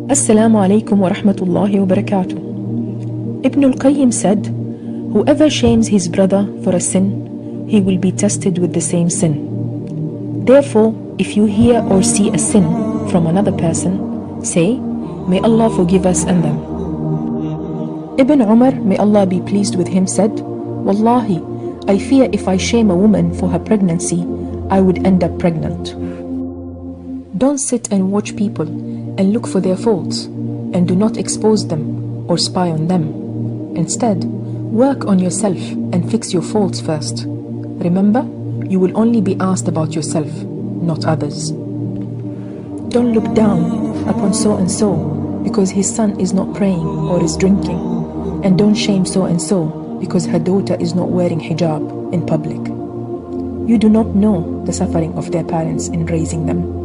Assalamu alaikum wa rahmatullahi wa barakatuh. Ibn al-Qayyim said, whoever shames his brother for a sin, he will be tested with the same sin. Therefore, if you hear or see a sin from another person, say, may Allah forgive us and them. Ibn Umar, may Allah be pleased with him, said, Wallahi, I fear if I shame a woman for her pregnancy, I would end up pregnant. Don't sit and watch people and look for their faults, and do not expose them or spy on them. Instead, work on yourself and fix your faults first. Remember, you will only be asked about yourself, not others. Don't look down upon so-and-so because his son is not praying or is drinking, and don't shame so-and-so because her daughter is not wearing hijab in public. You do not know the suffering of their parents in raising them,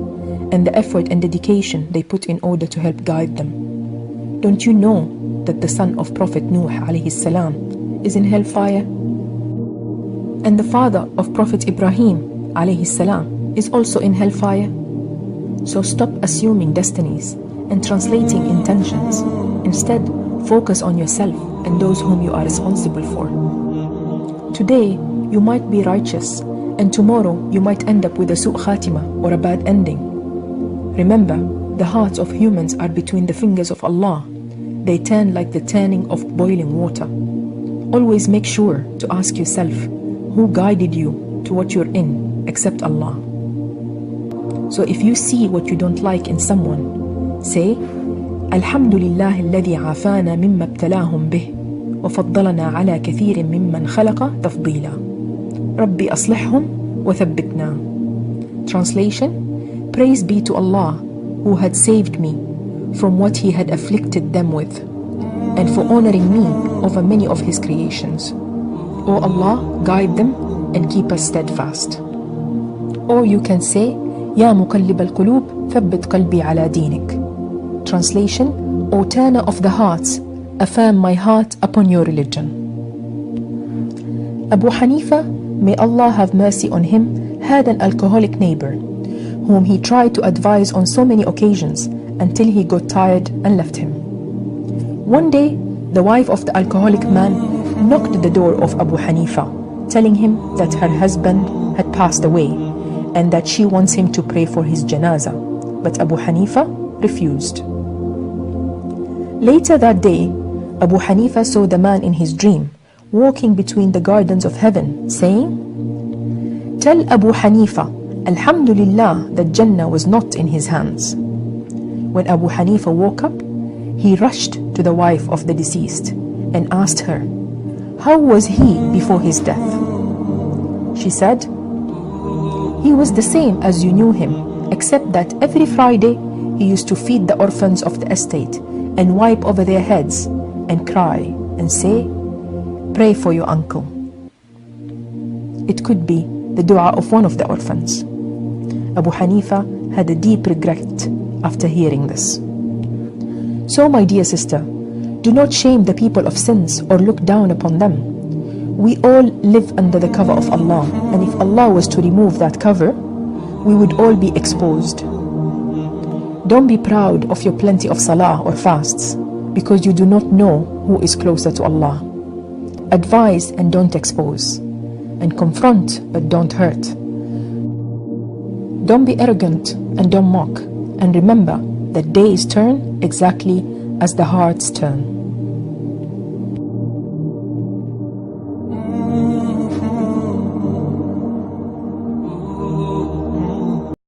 and the effort and dedication they put in order to help guide them. Don't you know that the son of Prophet Nuh alayhi salam is in hellfire? And the father of Prophet Ibrahim alayhi salam is also in hellfire? So stop assuming destinies and translating intentions. Instead, focus on yourself and those whom you are responsible for. Today, you might be righteous, and tomorrow you might end up with a su' khatima or a bad ending. Remember, the hearts of humans are between the fingers of Allah. They turn like the turning of boiling water. Always make sure to ask yourself, who guided you to what you're in except Allah? So if you see what you don't like in someone, say, Alhamdulillah alladhi afana mimma ibtalahum bih wa faddalana ala kathirin mimman khalaqa tafdila. Rabbi aslihhum wa thabbitna. Translation: Praise be to Allah who had saved me from what He had afflicted them with, and for honoring me over many of His creations. O Allah, guide them and keep us steadfast. Or you can say, Ya muqallib al-qulub, thabbit qalbi ala dinik. Translation: O turner of the hearts, affirm my heart upon your religion. Abu Hanifa, may Allah have mercy on him, had an alcoholic neighbor whom he tried to advise on so many occasions until he got tired and left him. One day, the wife of the alcoholic man knocked at the door of Abu Hanifa, telling him that her husband had passed away and that she wants him to pray for his janazah, but Abu Hanifa refused. Later that day, Abu Hanifa saw the man in his dream walking between the gardens of heaven, saying, Tell Abu Hanifa, Alhamdulillah, that Jannah was not in his hands. When Abu Hanifa woke up, he rushed to the wife of the deceased and asked her, how was he before his death? She said, he was the same as you knew him, except that every Friday he used to feed the orphans of the estate and wipe over their heads and cry and say, pray for your uncle. It could be the dua of one of the orphans. Abu Hanifa had a deep regret after hearing this. So, my dear sister, do not shame the people of sins or look down upon them. We all live under the cover of Allah, and if Allah was to remove that cover, we would all be exposed. Don't be proud of your plenty of salah or fasts, because you do not know who is closer to Allah. Advise and don't expose, and confront but don't hurt. Don't be arrogant and don't mock, and remember that days turn exactly as the hearts turn.